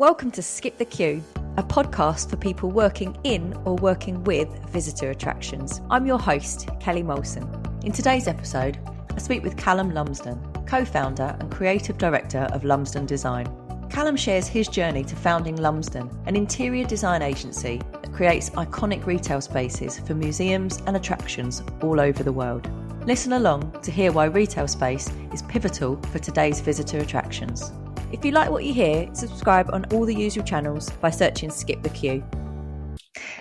Welcome to Skip the Queue, a podcast for people working in or working with visitor attractions. I'm your host, Callum Lumsden. In today's episode, I speak with Callum Lumsden, co-founder and creative director of Lumsden Design. Callum shares his journey to founding Lumsden, an interior design agency that creates iconic retail spaces for museums and attractions all over the world. Listen along to hear why retail space is pivotal for today's visitor attractions. If you like what you hear, subscribe on all the usual channels by searching Skip the Queue.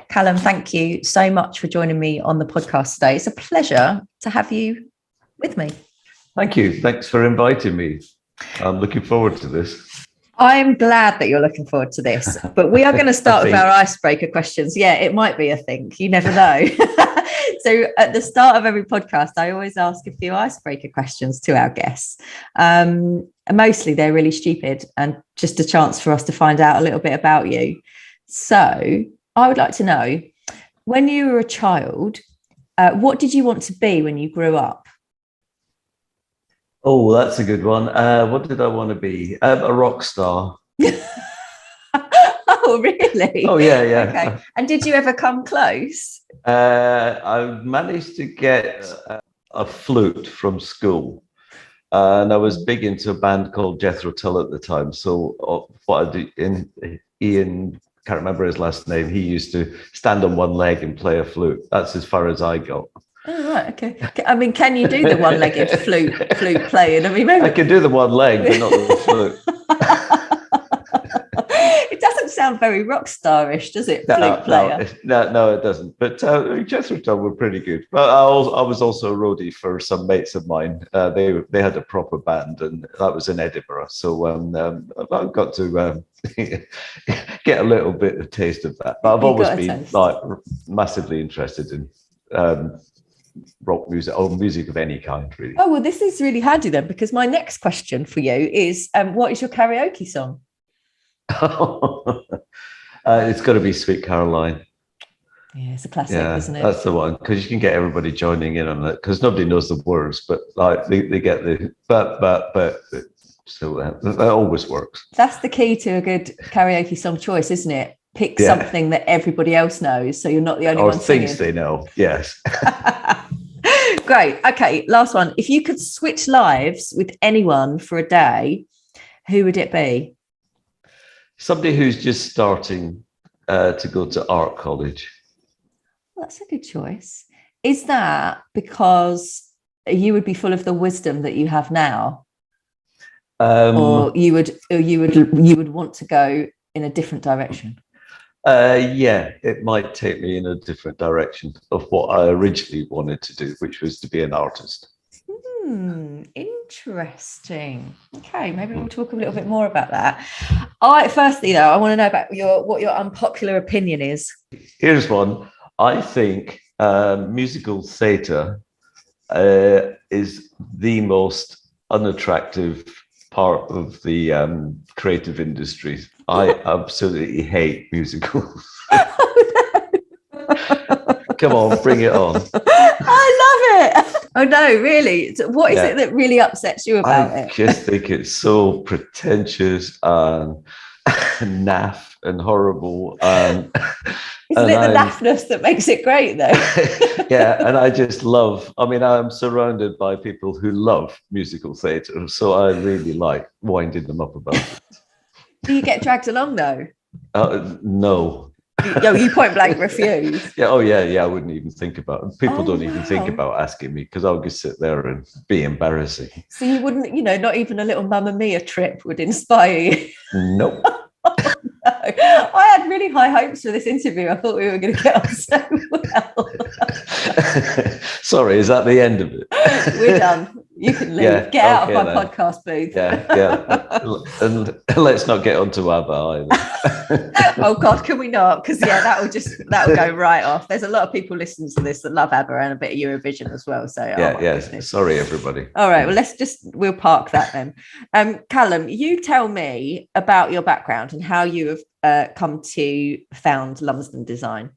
Callum, thank you so much for joining me on the podcast today. It's a pleasure to have you with me. Thank you. Thanks for inviting me. I'm looking forward to this. I'm glad that you're looking forward to this, but we are going to start with our icebreaker questions. Yeah, it might be a thing. You never know. So at the start of every podcast, I always ask a few icebreaker questions to our guests. And mostly they're really stupid and just a chance for us to find out a little bit about you. So I would like to know, when you were a child, what did you want to be when you grew up? Oh, that's a good one. What did I want to be? A rock star. Oh, really? Oh, yeah. Okay. And did you ever come close? I managed to get a flute from school. And I was big into a band called Jethro Tull at the time. So what I do, Ian, can't remember his last name, he used to stand on one leg and play a flute. That's as far as I got. Oh, right, okay. I mean, can you do the one-legged flute playing? I mean, maybe I can do the one leg, but not the flute. It doesn't sound very rock starish, does it? Flute player. No, it doesn't. But Jethro Tull were pretty good. But I was also a roadie for some mates of mine. They had a proper band, and that was in Edinburgh. So I got to get a little bit of taste of that. But I've always been massively interested in rock music or music of any kind, really. Oh, well, this is really handy then, because my next question for you is, what is your karaoke song? It's got to be Sweet Caroline. Yeah, it's a classic, isn't it? That's the one, because you can get everybody joining in on it, because nobody knows the words, but like they get the but. So that always works. That's the key to a good karaoke song choice, isn't it? Pick something that everybody else knows, so you're not the only one singing. Or thinks they know, yes. Great. Okay, last one. If you could switch lives with anyone for a day, who would it be? Somebody who's just starting to go to art college. Well, that's a good choice. Is that because you would be full of the wisdom that you have now, or you would want to go in a different direction? Yeah, it might take me in a different direction of what I originally wanted to do, which was to be an artist. Interesting. Okay, maybe we'll talk a little bit more about that. Firstly, though, I want to know about what your unpopular opinion is. Here's one. I think musical theatre is the most unattractive part of the creative industry. I absolutely hate musicals. Come on, bring it on. I love it. Oh no, really? What is it that really upsets you about it? I just think it's so pretentious and naff and horrible. Isn't it the naffness that makes it great, though? Yeah, and I just love, I'm surrounded by people who love musical theatre, so I really like winding them up about it. Do you get dragged along, though? No. You point blank refuse. Yeah. Oh, yeah. I wouldn't even think about it. People don't even think about asking me, because I'll just sit there and be embarrassing. So you wouldn't, not even a little Mamma Mia trip would inspire you? Nope. No. I had really high hopes for this interview. I thought we were going to get on so well. Sorry, is that the end of it? We're done. You can leave. Yeah, get out of my podcast booth. Yeah. And let's not get onto ABBA either. Oh God, can we not? Because that'll go right off. There's a lot of people listening to this that love ABBA and a bit of Eurovision as well. So Sorry, everybody. All right. Well, we'll park that then. Callum, you tell me about your background and how you have come to found Lumsden Design.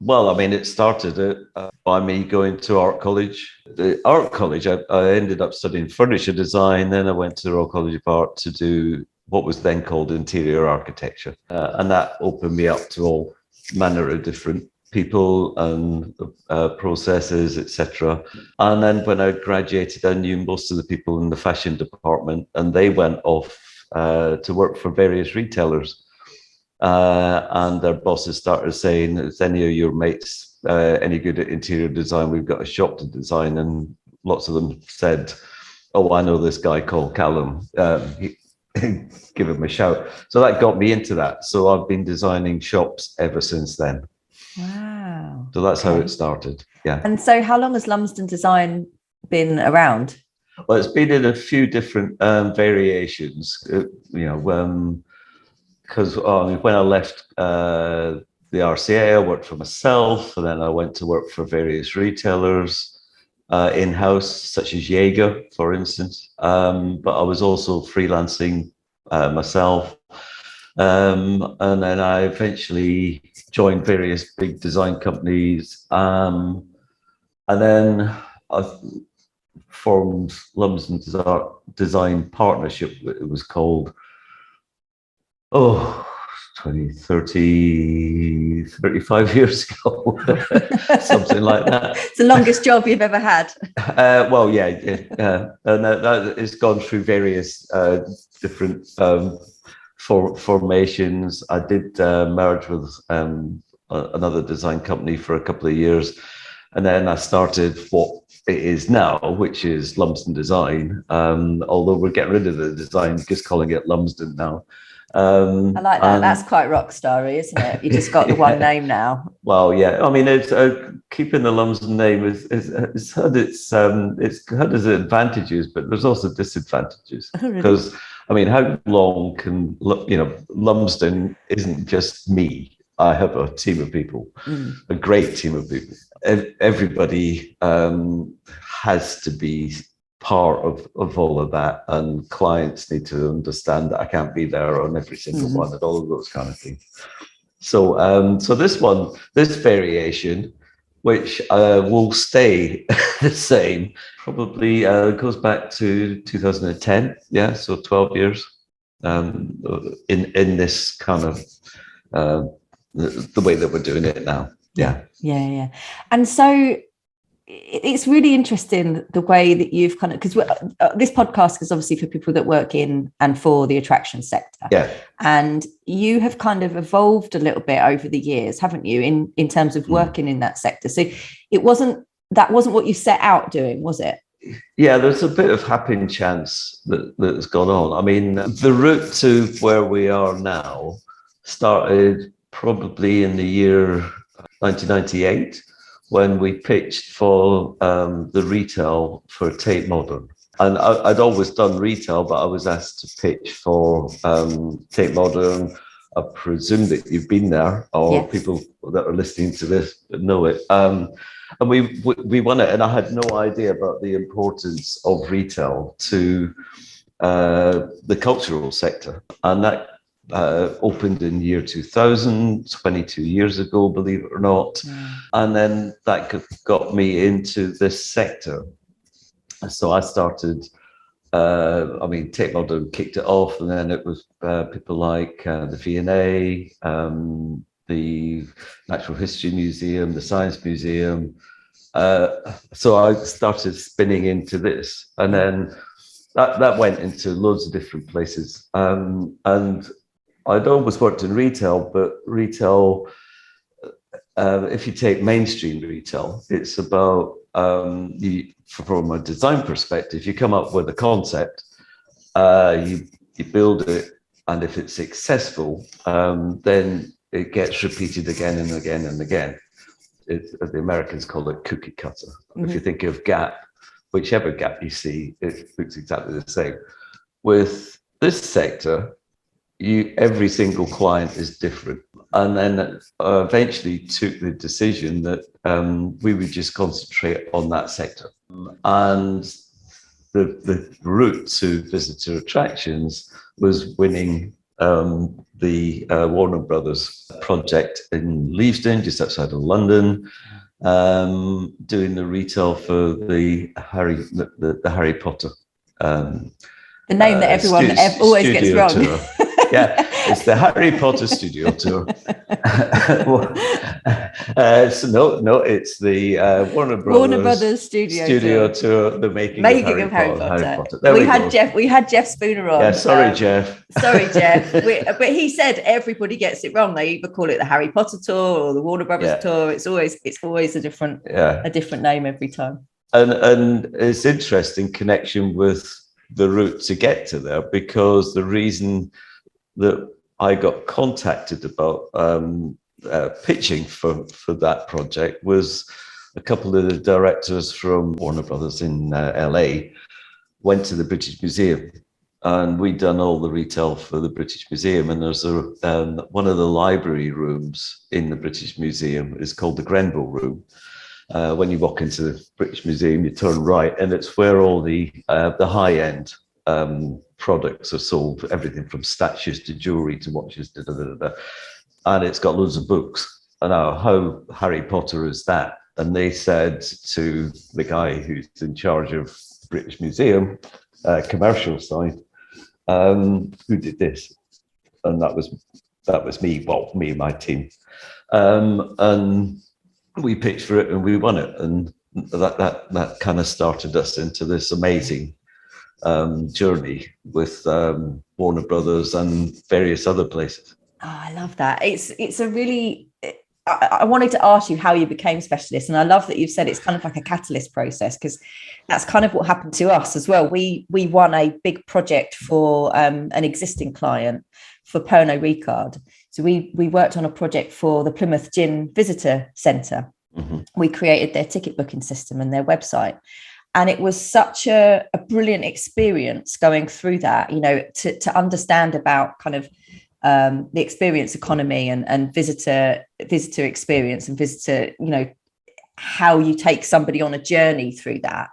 Well, it started by me going to art college. The art college, I ended up studying furniture design. Then I went to the Royal College of Art to do what was then called interior architecture. And that opened me up to all manner of different people and processes, etc. And then when I graduated, I knew most of the people in the fashion department, and they went off to work for various retailers. And their bosses started saying, is any of your mates any good at interior design? We've got a shop to design. And lots of them said, oh, I know this guy called Callum. Give him a shout. So that got me into that. So I've been designing shops ever since then. Wow. So that's how it started. Yeah. And so how long has Lumsden Design been around? Well, it's been in a few different variations, because when I left the RCA, I worked for myself, and then I went to work for various retailers in-house, such as Jaeger, for instance. But I was also freelancing myself. And then I eventually joined various big design companies. And then I formed Lumsden Design Partnership, it was called, 35 years ago, something like that. It's the longest job you've ever had. Well, yeah. And that has gone through various different formations. I did merge with another design company for a couple of years, and then I started what it is now, which is Lumsden Design. Although we're getting rid of the design, just calling it Lumsden now. I like that. That's quite rock starry, isn't it? You just got the one name now. Well, yeah. I mean, it's keeping the Lumsden name is had its advantages, but there's also disadvantages. Because I mean, how long can Lumsden isn't just me. I have a team of people, a great team of people. Everybody has to be part of all of that, and clients need to understand that I can't be there on every single one and all of those kind of things. So this variation, which will stay the same, probably goes back to 2010. Yeah, so 12 years in this kind of the way that we're doing it now. Yeah. And so it's really interesting the way that you've kind of, because this podcast is obviously for people that work in and for the attraction sector. Yeah. And you have kind of evolved a little bit over the years, haven't you, in terms of working in that sector? So that wasn't what you set out doing, was it? Yeah, there's a bit of happen chance that's gone on. I mean, the route to where we are now started probably in the year 1998. When we pitched for the retail for Tate Modern. And I'd always done retail, but I was asked to pitch for Tate Modern. I presume that you've been there, or people that are listening to this know it. And we won it, and I had no idea about the importance of retail to the cultural sector. And that opened in year 2000, 22 years ago, believe it or not. And then that got me into this sector. So I started, Tate Modern kicked it off, and then it was people like the V&A, the Natural History Museum, the Science Museum. So I started spinning into this, and then that went into loads of different places. And I'd always worked in retail, but retail, if you take mainstream retail, it's about, from a design perspective, you come up with a concept, you build it, and if it's successful, then it gets repeated again and again and again. The Americans call it cookie cutter. If you think of Gap, whichever Gap you see, it looks exactly the same. With this sector, every single client is different. And then eventually took the decision that we would just concentrate on that sector. And the route to visitor attractions was winning the Warner Brothers project in Lumsden, just outside of London, doing the retail for the Harry Potter The name that everyone always gets wrong. Tour. Yeah, it's the Harry Potter Studio Tour. It's the Warner Brothers Studio Tour. The making of Harry Potter. We had Jeff Spooner on. Yeah, sorry, Jeff. Sorry, Jeff. But he said everybody gets it wrong. They either call it the Harry Potter Tour or the Warner Brothers Tour. It's always a different name every time. And it's interesting connection with the route to get to there, because the reason that I got contacted about pitching for that project was a couple of the directors from Warner Brothers in LA went to the British Museum, and we'd done all the retail for the British Museum. And there's one of the library rooms in the British Museum is called the Grenville Room. When you walk into the British Museum, you turn right, and it's where all the high-end products are sold, everything from statues to jewelry to watches, and it's got loads of books. And how Harry Potter is that? And they said to the guy who's in charge of British Museum, commercial side, who did this? And that was me. Well, me and my team, and we pitched for it and we won it, and that kind of started us into this amazing journey with Warner Brothers and various other places. Oh, I love that. It's a really. I wanted to ask you how you became specialist, and I love that you've said it's kind of like a catalyst process, because that's kind of what happened to us as well. We won a big project for an existing client for Pernod Ricard. So we worked on a project for the Plymouth Gin Visitor Centre. Mm-hmm. We created their ticket booking system and their website. And it was such a brilliant experience going through that, to understand about kind of the experience economy and visitor experience and visitor, how you take somebody on a journey through that.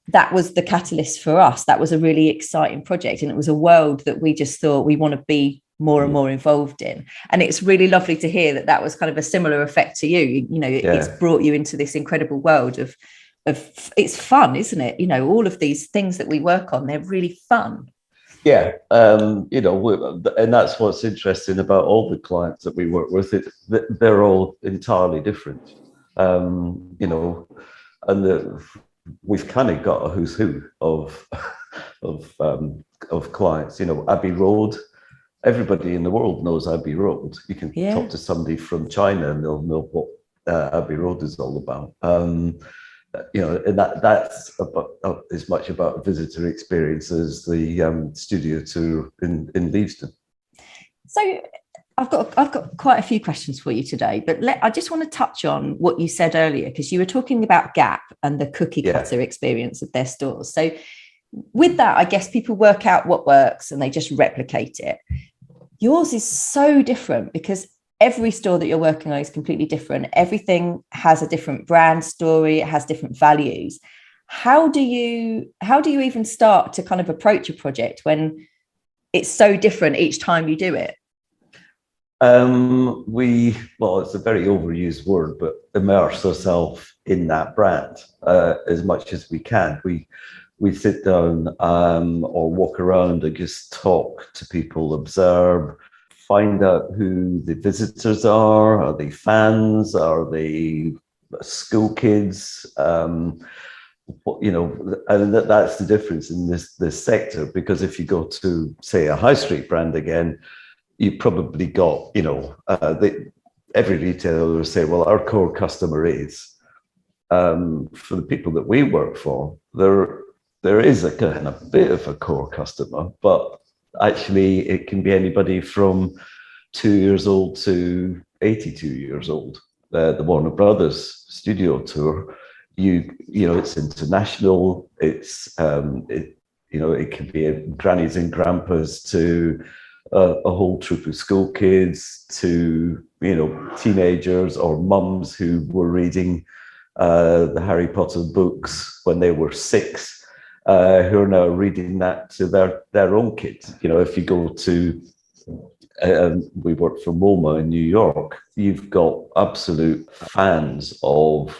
That was the catalyst for us. That was a really exciting project. And it was a world that we just thought we want to be more and more involved in. And it's really lovely to hear that was kind of a similar effect to you. It's brought you into this incredible world of it's fun, isn't it? All of these things that we work on, they're really fun. Yeah. And that's what's interesting about all the clients that we work with. They're all entirely different, we've kind of got a who's who of clients. Abbey Road. Everybody in the world knows Abbey Road. You can talk to somebody from China and they'll know what Abbey Road is all about. And that's about as much about a visitor experience as the studio tour in Lumsden. So I've got quite a few questions for you today, but I just want to touch on what you said earlier, because you were talking about Gap and the cookie cutter experience of their stores. So with that, I guess people work out what works and they just replicate it. Yours is so different, because every store that you're working on is completely different. Everything has a different brand story. It has different values. How do you even start to kind of approach a project when it's so different each time you do it? It's a very overused word, but immerse ourselves in that brand as much as we can. We sit down or walk around and just talk to people, observe, find out who the visitors are. Are they fans? Are they school kids? And that's the difference in this sector, because if you go to, say, a high street brand again, you probably got, every retailer will say, well, our core customer is, for the people that we work for, there is a kind of bit of a core customer, but actually it can be anybody from 2 years old to 82 years old. The Warner Brothers studio tour, it's international. It can be grannies and grandpas to a whole troop of school kids to, teenagers or mums who were reading the Harry Potter books when they were 6. Who are now reading that to their own kids. If you go to, we work for MoMA in New York, you've got absolute fans of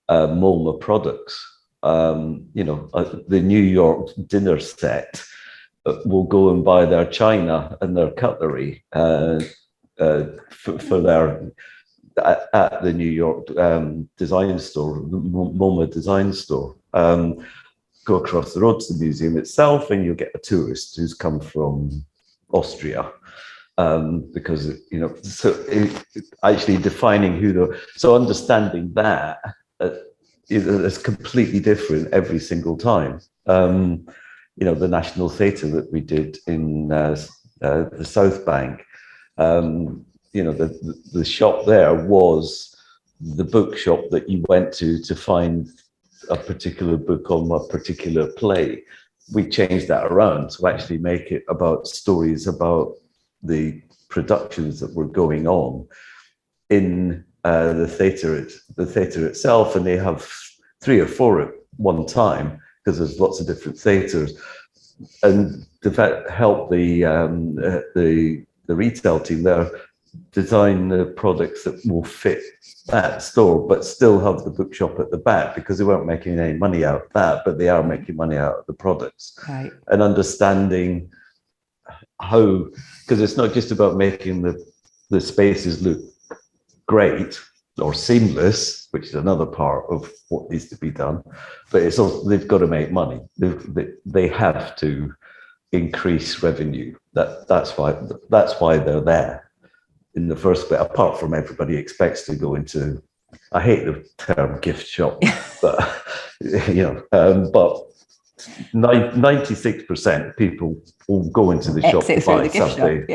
MoMA products. The New York dinner set will go and buy their china and their cutlery for their at the New York design store, MoMA design store. Go across the road to the museum itself, and you'll get a tourist who's come from Austria. Because actually defining so understanding that is completely different every single time. The National Theatre that we did in the South Bank, the shop there was the bookshop that you went to find a particular book on a particular play. We changed that around to actually make it about stories about the productions that were going on in the theatre itself, and they have 3 or 4 at one time because there's lots of different theatres, and to help the retail team there design the products that will fit that store, but still have the bookshop at the back, because they weren't making any money out of that, but they are making money out of the products. Right. And understanding how, because it's not just about making the spaces look great or seamless, which is another part of what needs to be done, but it's also they've got to make money. They have to increase revenue. That's why they're there in the first place. Apart from everybody expects to go into, I hate the term gift shop, but but 96% of people will go into the shop to buy something.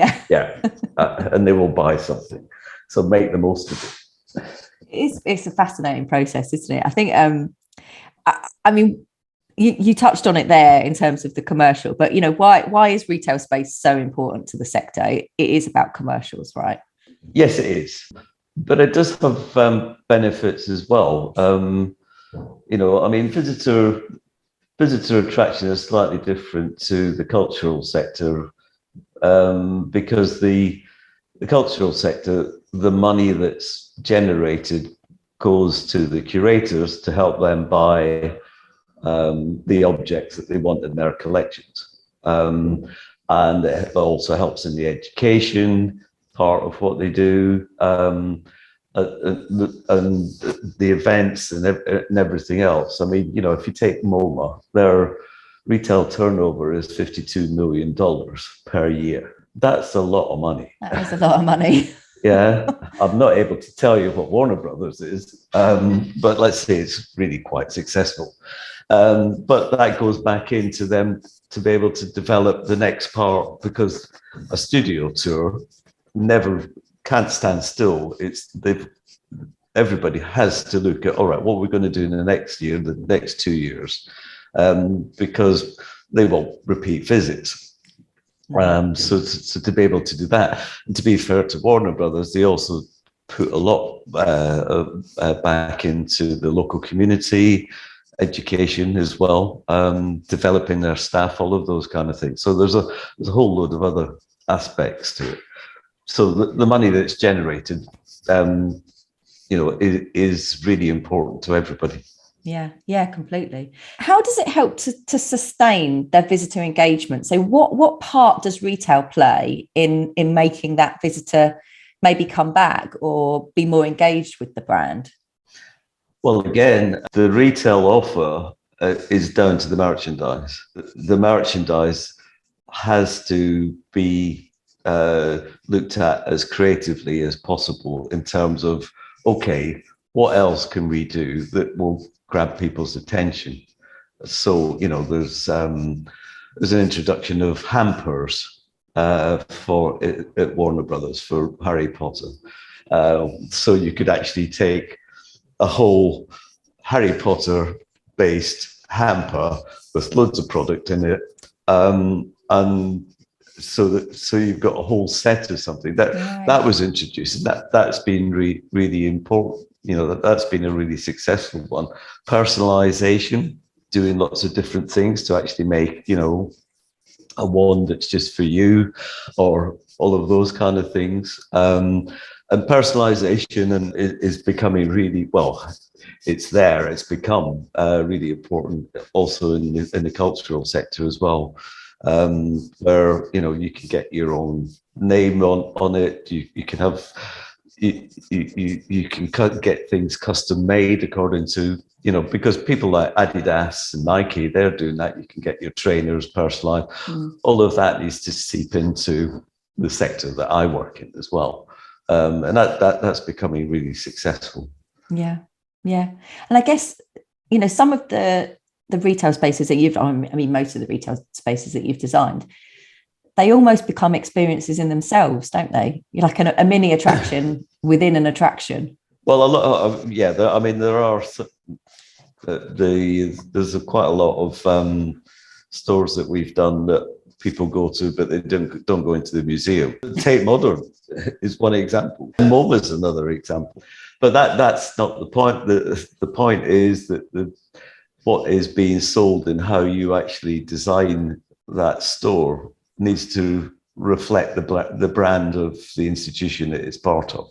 And they will buy something. So make the most of it. It's a fascinating process, isn't it? I think, I mean, you touched on it there in terms of the commercial, but why is retail space so important to the sector? It is about commercials, right? Yes, it is, but it does have benefits as well. I mean, visitor attraction is slightly different to the cultural sector, because the cultural sector, the money that's generated goes to the curators to help them buy the objects that they want in their collections. And it also helps in the education part of what they do, and the events and everything else. I mean, if you take MoMA, their retail turnover is $52 million per year. That's a lot of money. That is a lot of money. Yeah, I'm not able to tell you what Warner Brothers is, but let's say it's really quite successful. But that goes back into them to be able to develop the next part, because a studio tour never can't stand still. Everybody has to look at, all right, what we're going to do in the next year, the next 2 years, because they will repeat visits. So to be able to do that, and to be fair to Warner Brothers, they also put a lot back into the local community, education as well, developing their staff, all of those kind of things. So there's a whole load of other aspects to it. So the money that's generated, is really important to everybody. Yeah, completely. How does it help to sustain their visitor engagement? So what part does retail play in making that visitor maybe come back or be more engaged with the brand? Well, again, the retail offer is down to the merchandise. The merchandise has to be looked at as creatively as possible in terms of, okay, what else can we do that will grab people's attention? So, there's an introduction of hampers at Warner Brothers for Harry Potter. So you could actually take a whole Harry Potter based hamper with loads of product in it, and so you've got a whole set of something that was introduced, and that's been really important. That's been a really successful one. Personalization, doing lots of different things to actually make a wand that's just for you, or all of those kind of things. And personalization is becoming really, well, it's there. It's become really important also in the cultural sector as well. where you can get your own name on it. You can have you can get things custom made according to because people like Adidas and Nike, they're doing that. You can get your trainers personalized. All of that needs to seep into the sector that I work in as well, and that's becoming really successful. Yeah, and I guess some of the retail spaces that most of the retail spaces that you've designed, they almost become experiences in themselves, don't they? You're like a mini attraction within an attraction. Well, a lot of, there are there's quite a lot of stores that we've done that people go to, but they don't go into the museum. Tate Modern is one example. MoMA is another example. But that's not the point. The point is that what is being sold and how you actually design that store needs to reflect the brand of the institution that it's part of.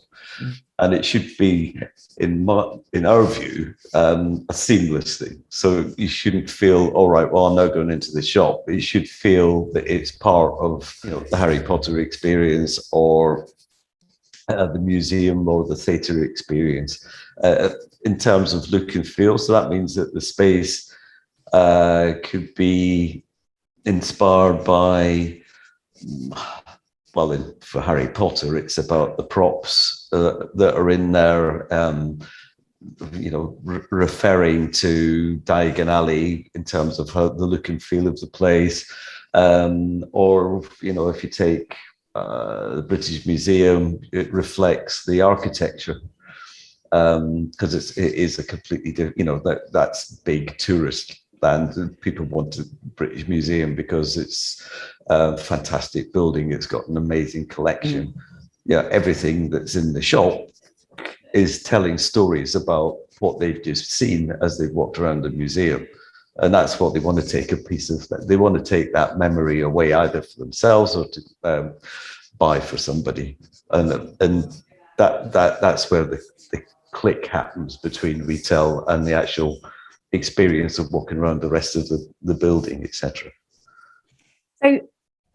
And it should be, in our view, a seamless thing. So you shouldn't feel, all right, well, I'm now going into the shop. It should feel that it's part of the Harry Potter experience, or the museum, or the theatre experience, in terms of look and feel. So that means that the space could be inspired by, for Harry Potter, it's about the props that are in there, referring to Diagon Alley in terms of how the look and feel of the place. Or, if you take the British Museum, it reflects the architecture, because it is a completely different, that's big tourist land. People want the British Museum because it's a fantastic building. It's got an amazing collection. Everything that's in the shop is telling stories about what they've just seen as they've walked around the museum. And that's what they want to take a piece of. They want to take that memory away, either for themselves or to buy for somebody. And that's where the click happens between retail and the actual experience of walking around the rest of the building, etc. So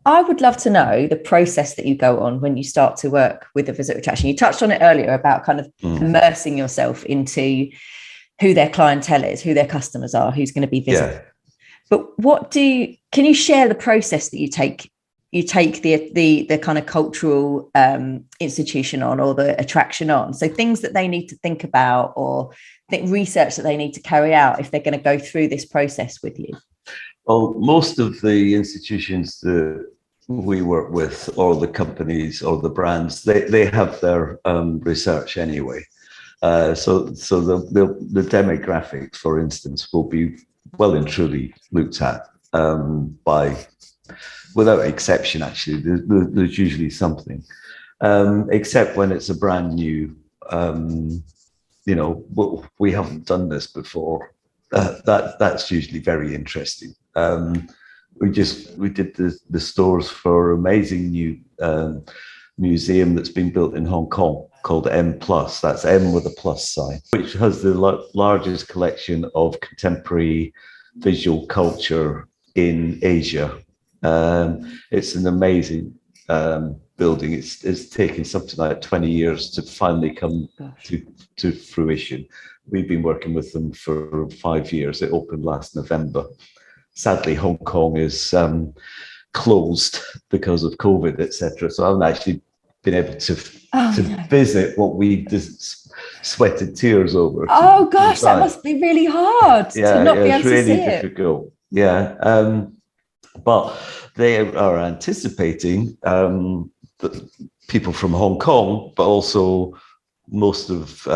I would love to know the process that you go on when you start to work with a visitor attraction. You touched on it earlier about kind of immersing yourself into who their clientele is, who their customers are, who's going to be visiting. Yeah. But can you share the process that you take the kind of cultural institution on, or the attraction on? So things that they need to think about, or research that they need to carry out if they're going to go through this process with you. Well, most of the institutions that we work with, or the companies or the brands, they have their research anyway. So the demographics, for instance, will be well and truly looked at by, without exception, actually. There's usually something, except when it's a brand new, we haven't done this before. That's usually very interesting. We did the stores for an amazing new museum that's been built in Hong Kong called M+. That's M with a plus sign, which has the largest collection of contemporary visual culture in Asia. It's an amazing building. It's taken something like 20 years to finally come to fruition. We've been working with them for 5 years. It opened last November. Sadly, Hong Kong is closed because of COVID, etc. So I haven't actually been able to visit what we just sweated tears over. Oh gosh, that must be really hard to not be able to see it. It's really difficult. Yeah. But they are anticipating people from Hong Kong, but also most of,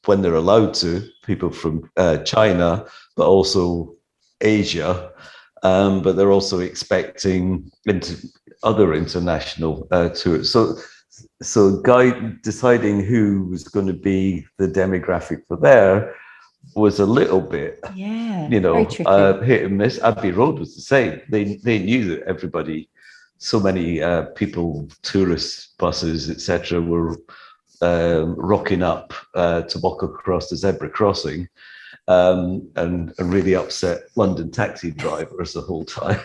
when they're allowed to, people from China, but also Asia. But they're also expecting other international tours. So deciding who was going to be the demographic for there was a little bit, hit and miss. Abbey Road was the same. They knew that everybody, so many people, tourist buses, etc., were rocking up to walk across the zebra crossing, and really upset London taxi drivers the whole time.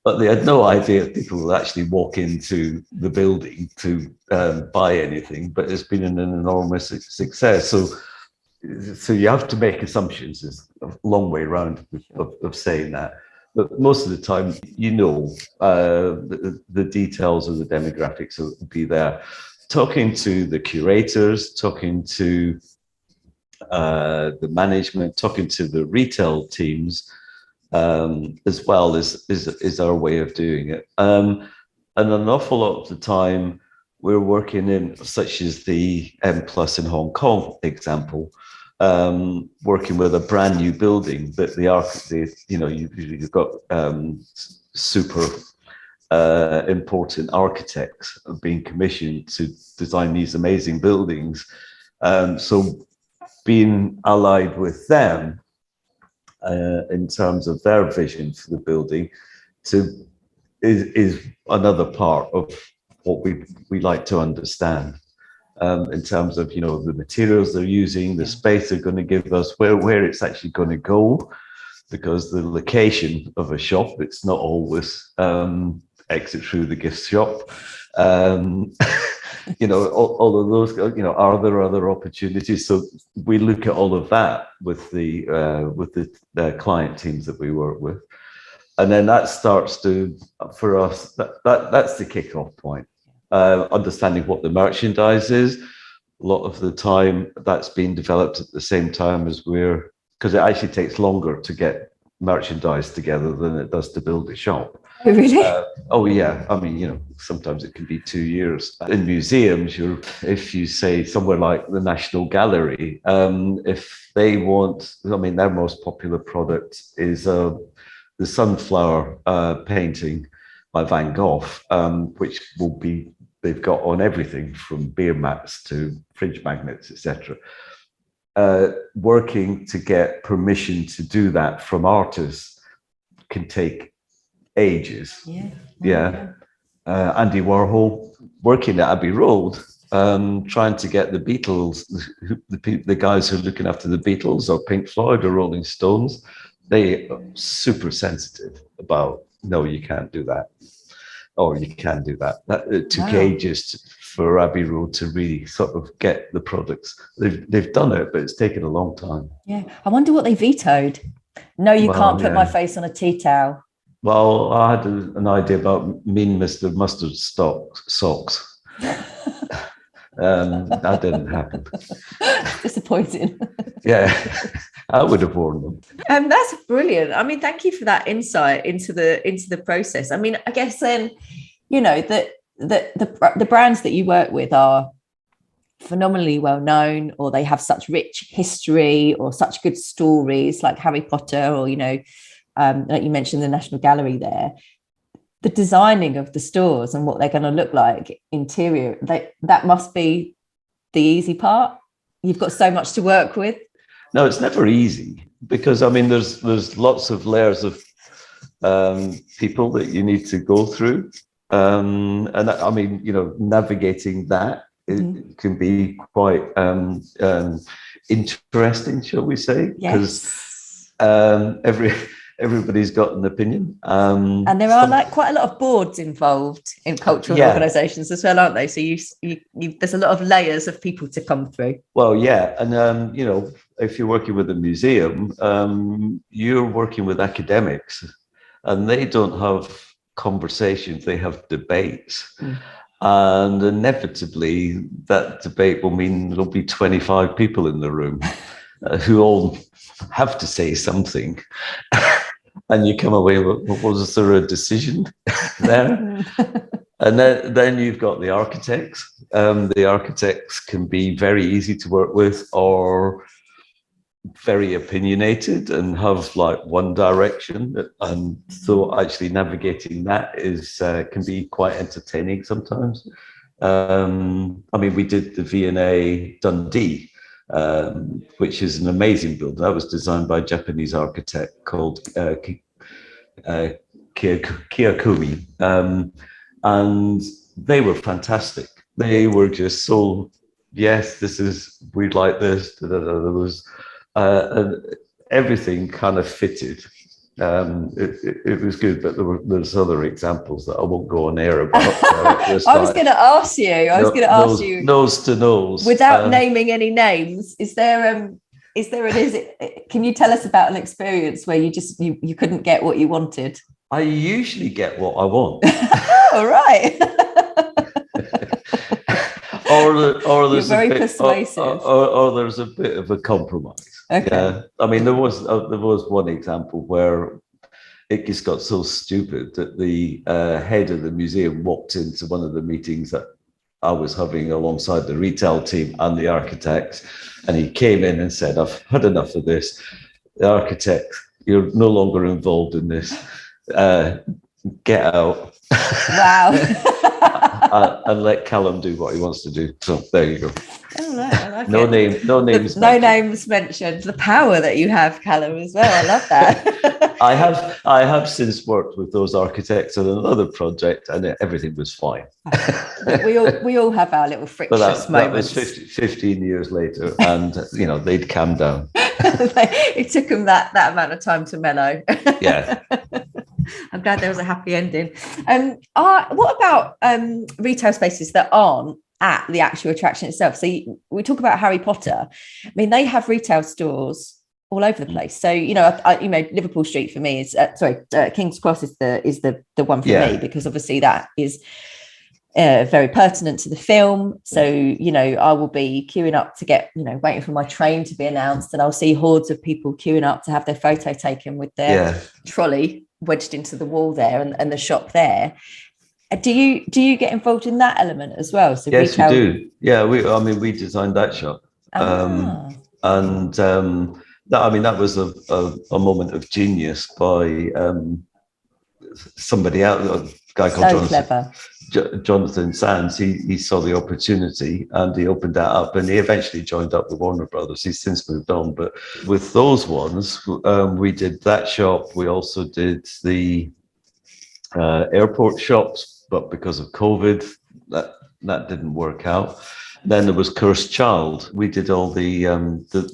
But they had no idea people would actually walk into the building to buy anything. But it's been an enormous success. So you have to make assumptions. It's a long way around of saying that. But most of the time, the details of the demographics will be there. Talking to the curators, talking to the management, talking to the retail teams, as well is our way of doing it. And an awful lot of the time, we're working in, such as the M Plus in Hong Kong example, working with a brand new building that you've got super important architects being commissioned to design these amazing buildings. So being allied with them in terms of their vision for the building is another part of what we like to understand. In terms of the materials they're using, the space they're going to give us, where it's actually going to go, because the location of a shop, it's not always exit through the gift shop. All of those. Are there other opportunities? So we look at all of that with the client teams that we work with, and then that starts to, for us, that's the kickoff point. Understanding what the merchandise is. A lot of the time that's being developed at the same time as because it actually takes longer to get merchandise together than it does to build a shop. Oh, really? Oh yeah. I mean, sometimes it can be 2 years. In museums, if you say somewhere like the National Gallery, if they want, their most popular product is the sunflower painting by Van Gogh, which they've got on everything from beer mats to fridge magnets, etc. Working to get permission to do that from artists can take ages. Yeah. Andy Warhol working at Abbey Road, trying to get the Beatles, the guys who are looking after the Beatles or Pink Floyd or Rolling Stones, they are super sensitive about, no, you can't do that. Or you can do that. It took ages for Abbey Road to really sort of get the products. They've done it, but it's taken a long time. Yeah. I wonder what they vetoed. No, you can't put my face on a tea towel. Well, I had an idea about Mean Mr. Mustard socks. That didn't happen. Disappointing. Yeah, I would have worn them. That's brilliant. Thank you for that insight into the process. I guess then, the brands that you work with are phenomenally well known, or they have such rich history or such good stories, like Harry Potter, or like you mentioned the National Gallery there. The designing of the stores and what they're going to look like interior, that must be the easy part. You've got so much to work with. No, it's never easy, because there's lots of layers of people that you need to go through, and navigating that it can be quite interesting, shall we say? Because everybody's got an opinion, and there are quite a lot of boards involved in cultural organisations as well, aren't they? So you there's a lot of layers of people to come through. Well, yeah, and if you're working with a museum, you're working with academics, and they don't have conversations; they have debates, and inevitably that debate will mean there'll be 25 people in the room who all have to say something. And you come away with, was there a decision there? And then you've got the architects. The architects can be very easy to work with, or very opinionated and have one direction. And so actually navigating that can be quite entertaining sometimes. We did the V&A Dundee, which is an amazing building. That was designed by a Japanese architect called Kiyokumi. And they were fantastic. They were just so, yes, we'd like this. There was and everything kind of fitted. It was good, but there's other examples that I won't go on air about. I was going to ask you. Nose to nose. Without naming any names, can you tell us about an experience where you couldn't get what you wanted? I usually get what I want. All right. or there's You're very persuasive. Or there's a bit of a compromise. Okay. Yeah. I mean, there was one example where it just got so stupid that the head of the museum walked into one of the meetings that I was having alongside the retail team and the architect, and he came in and said, "I've had enough of this. The architect, you're no longer involved in this. Get out." Wow. And let Callum do what he wants to do. So there you go. Oh, right, I like no it. names. No names mentioned. The power that you have, Callum, as well. I love that. I have since worked with those architects on another project, and everything was fine. we all have our little frictious moments. That was 15 years later, and they'd calmed down. It took them that amount of time to mellow. Yeah. I'm glad there was a happy ending. What about retail spaces that aren't at the actual attraction itself? So we talk about Harry Potter. I mean, they have retail stores all over the place. So Liverpool Street for me is King's Cross is the one for me, because obviously that is very pertinent to the film. So I will be queuing up to get waiting for my train to be announced, and I'll see hordes of people queuing up to have their photo taken with their trolley wedged into the wall there, and the shop there. Do you get involved in that element as well? So yes, we do. Yeah, we designed that shop, and that was a moment of genius by somebody else, a guy called Jonathan Sands. He saw the opportunity and he opened that up, and he eventually joined up with Warner Brothers. He's since moved on, but with those ones, we did that shop. We also did the airport shops, but because of COVID, that didn't work out. Then there was Cursed Child. We did all the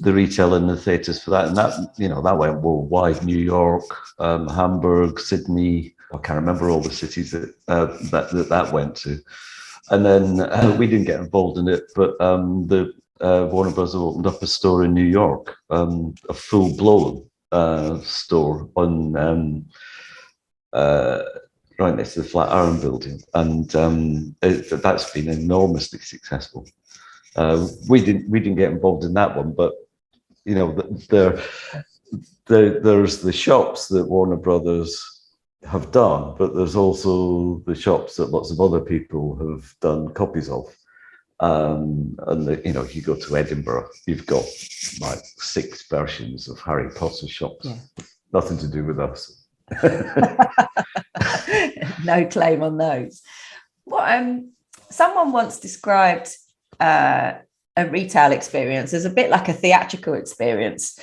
retail in the theatres for that, and that went worldwide. New York, Hamburg, Sydney. I can't remember all the cities that went to. And then we didn't get involved in it, but the Warner Bros. Opened up a store in New York, a full-blown store on right next to the Flatiron Building, and that's been enormously successful. We didn't get involved in that one, but there's the shops that Warner Brothers have done, but there's also the shops that lots of other people have done copies of. If you go to Edinburgh, you've got like 6 versions of Harry Potter shops. Yeah. Nothing to do with us. No claim on those. Someone once described a retail experience as a bit like a theatrical experience,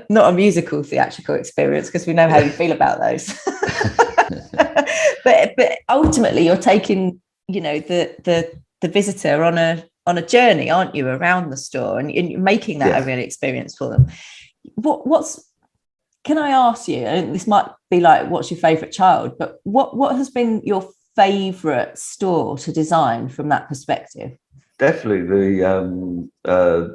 not a musical theatrical experience, because we know how you feel about those. but ultimately, you're taking the visitor on a journey, aren't you, around the store, and you're making that a real experience for them. Can I ask you, and this might be like, what's your favourite child, but what has been your favourite store to design from that perspective? Definitely the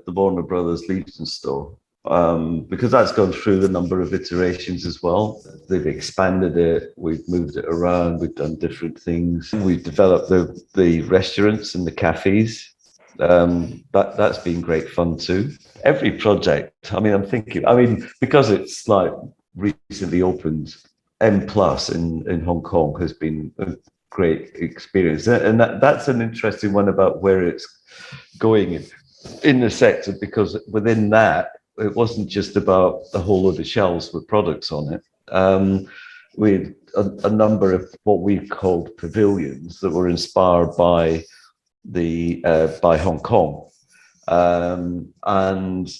Warner Brothers Legion store, because that's gone through a number of iterations as well. They've expanded it, we've moved it around, we've done different things. We've developed the restaurants and the cafes. That's been great fun too. Every project, because it's like recently opened, M Plus in Hong Kong has been a great experience, and that's an interesting one about where it's going in the sector, because within that, it wasn't just about a whole load of shelves with products on it. We had a number of what we called pavilions that were inspired by Hong Kong, and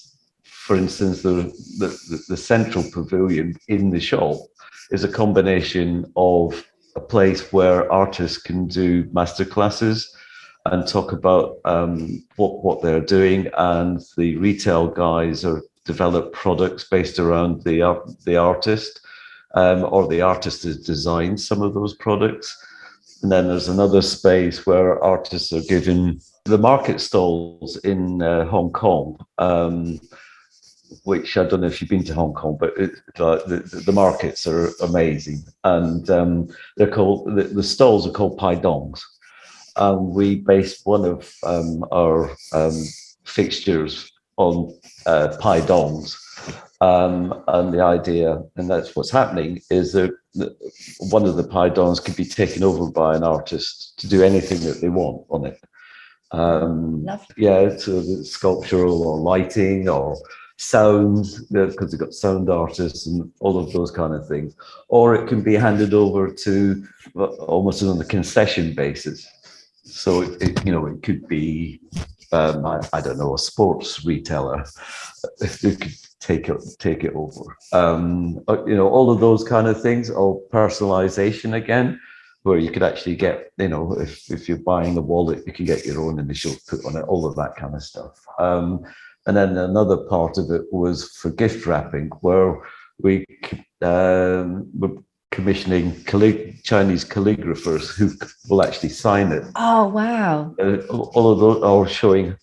for instance, the central pavilion in the shop is a combination of a place where artists can do masterclasses and talk about what they're doing, and the retail guys are develop products based around the artist, or the artist has designed some of those products. And then there's another space where artists are given the market stalls in Hong Kong, which I don't know if you've been to Hong Kong, but the markets are amazing. And they're called, the stalls are called Pai Dongs. We based one of our fixtures on Pai Dongs. And the idea, and that's what's happening, is that one of the Pai Dongs can be taken over by an artist to do anything that they want on it. Yeah, so sculptural or lighting or sound, because they've got sound artists and all of those kind of things. Or it can be handed over to almost on a concession basis. So it could be I don't know, a sports retailer. They could take it over. All of those kind of things, or personalization again, where you could actually get, if you're buying a wallet, you can get your own initial put on it, all of that kind of stuff. And then another part of it was for gift wrapping, where we were commissioning Chinese calligraphers who will actually sign it. Oh, wow. All of those are showing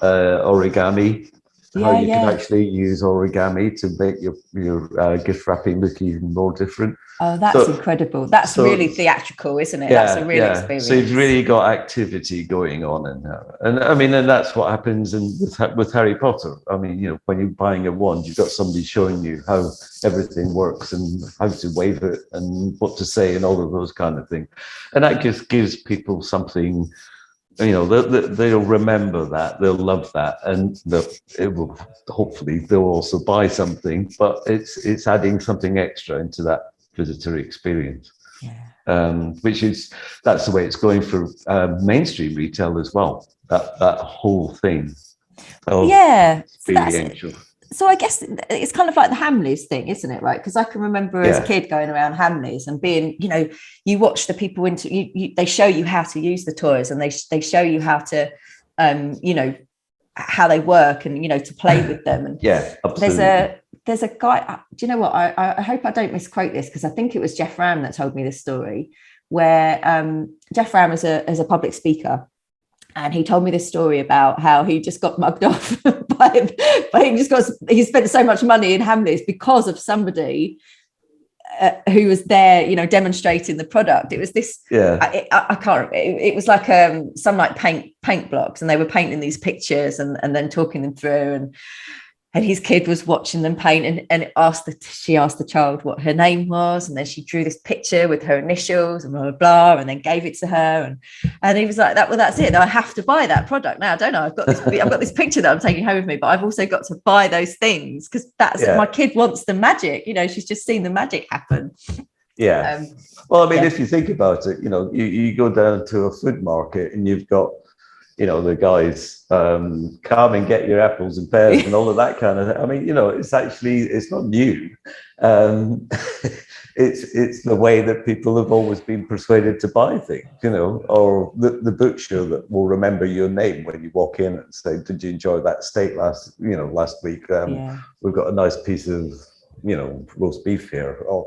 origami. How you can actually use origami to make your gift wrapping look even more different. Oh, that's incredible. That's really theatrical, isn't it? Yeah, that's a real experience. So you've really got activity going on in there. And I mean, and that's what happens with Harry Potter. I mean, when you're buying a wand, you've got somebody showing you how everything works and how to wave it and what to say and all of those kind of things. And that just gives people something. They'll remember that, they'll love that, and hopefully they'll also buy something. But it's adding something extra into that visitor experience. That's the way it's going for mainstream retail as well. That whole thing. Experiential. So I guess it's kind of like the Hamleys thing, isn't it? Right? Because I can remember as a kid going around Hamleys and being, you watch the people they show you how to use the toys, and they show you how to, how they work, and to play with them. And absolutely. There's a guy. Do you know what? I hope I don't misquote this, because I think it was Jeff Ram that told me this story, where Jeff Ram is a public speaker. And he told me this story about how he just got mugged off he spent so much money in Hamleys because of somebody who was there, demonstrating the product. It was this, I can't remember. It was like some like paint blocks, and they were painting these pictures and then talking them through, and his kid was watching them paint, and she asked the child what her name was, and then she drew this picture with her initials and blah, blah, blah, and then gave it to her. And he was like, that's it. I have to buy that product now, don't I? I've got this picture that I'm taking home with me, but I've also got to buy those things, because my kid wants the magic. She's just seen the magic happen. Yeah. Well, I mean, if you think about it, you go down to a food market and you've got, the guys, come and get your apples and pears and all of that kind of thing. I mean, it's not new. It's the way that people have always been persuaded to buy things, or the butcher that will remember your name when you walk in and say, did you enjoy that steak last week? We've got a nice piece of, roast beef here. Or,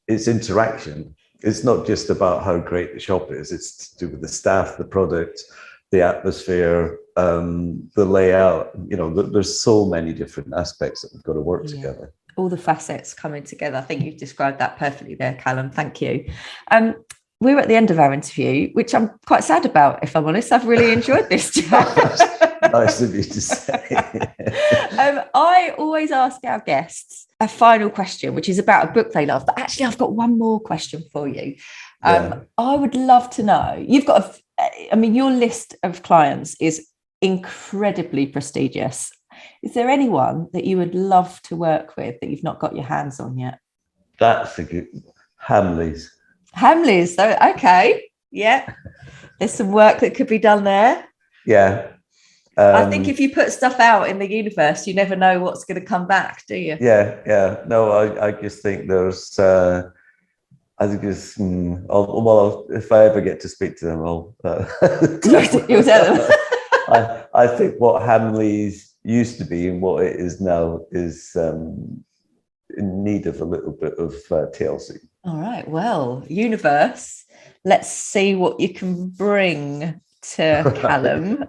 it's interaction. It's not just about how great the shop is. It's to do with the staff, the product, the atmosphere, the layout. There's so many different aspects that we've got to work together. All the facets coming together. I think you've described that perfectly there, Callum. Thank you. We're at the end of our interview, which I'm quite sad about, if I'm honest. I've really enjoyed this chat. Nice of you to say. I always ask our guests a final question, which is about a book they love. But actually, I've got one more question for you. I would love to know, your list of clients is incredibly prestigious. Is there anyone that you would love to work with that you've not got your hands on yet? That's a good Hamleys. Hamleys, so okay. Yeah. There's some work that could be done there. Yeah. I think if you put stuff out in the universe, you never know what's going to come back, do you? Yeah. No, I just think there's I think it's if I ever get to speak to them, I'll you'll tell them. I think what Hamleys used to be and what it is now is in need of a little bit of TLC. All right. Well, universe, let's see what you can bring to Callum.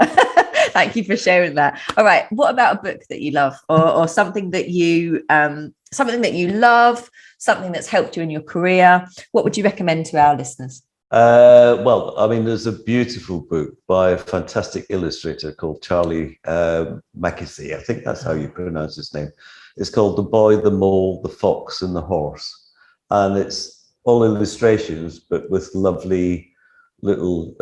Thank you for sharing that. All right. What about a book that you love, or something that you love, something that's helped you in your career? What would you recommend to our listeners? Well, I mean, there's a beautiful book by a fantastic illustrator called Charlie Mackesy. I think that's how you pronounce his name. It's called The Boy, the Mole, the Fox, and the Horse. And it's all illustrations, but with lovely little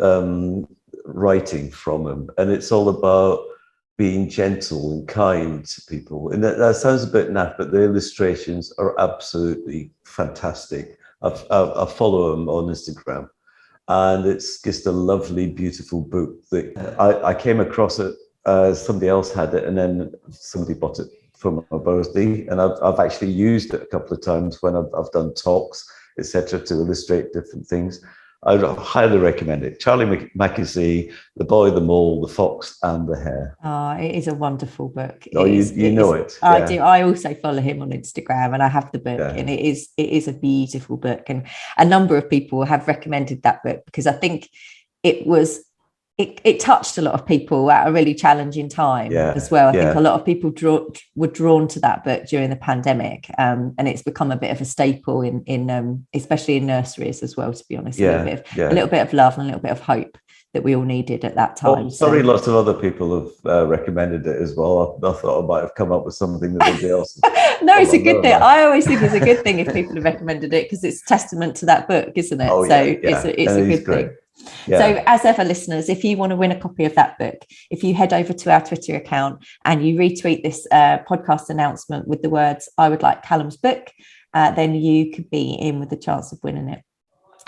writing from him. And it's all about being gentle and kind to people. And that sounds a bit naff, but the illustrations are absolutely fantastic. I follow him on Instagram. And it's just a lovely, beautiful book that I came across it. Somebody else had it, and then somebody bought it for my birthday. And I've actually used it a couple of times when I've done talks, etc., to illustrate different things. I highly recommend it. Charlie Mackesy, The Boy, the Mole, the Fox, and the Hare. Oh, it is a wonderful book. You know it. I do. I also follow him on Instagram, and I have the book, and it is a beautiful book. And a number of people have recommended that book because I think it touched a lot of people at a really challenging time as well. I think a lot of people were drawn to that book during the pandemic, and it's become a bit of a staple in especially in nurseries as well, to be honest. A little bit of love and a little bit of hope that we all needed at that time. Lots of other people have recommended it as well. I thought I might have come up with something that nobody else. No, it's a good thing. I always think it's a good thing if people have recommended it because it's testament to that book, isn't it? It's a good thing. Yeah. So as ever, listeners, if you want to win a copy of that book, if you head over to our Twitter account and you retweet this podcast announcement with the words, "I would like Callum's book," then you could be in with the chance of winning it.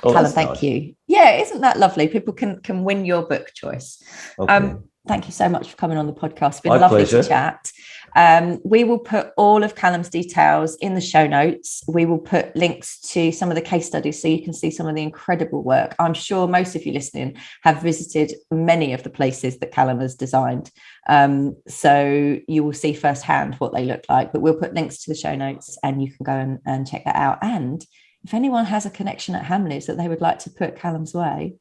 Callum, thank you. Yeah, isn't that lovely? People can win your book choice. Okay. Thank you so much for coming on the podcast. It's been lovely to chat. We will put all of Callum's details in the show notes. We will put links to some of the case studies so you can see some of the incredible work. I'm sure most of you listening have visited many of the places that Callum has designed. So you will see firsthand what they look like, but we'll put links to the show notes and you can go and check that out. And if anyone has a connection at Hamlets that they would like to put Callum's way,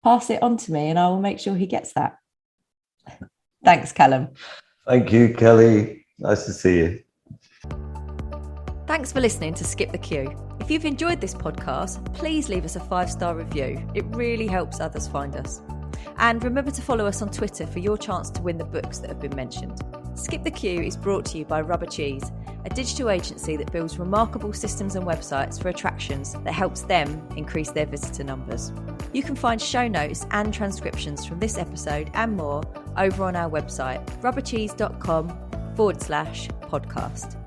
pass it on to me and I will make sure he gets that. Thanks, Callum. Thank you, Kelly. Nice to see you. Thanks for listening to Skip the Queue. If you've enjoyed this podcast, please leave us a 5-star review. It really helps others find us. And remember to follow us on Twitter for your chance to win the books that have been mentioned. Skip the Queue is brought to you by Rubber Cheese, a digital agency that builds remarkable systems and websites for attractions that helps them increase their visitor numbers. You can find show notes and transcriptions from this episode and more over on our website, rubbercheese.com/podcast.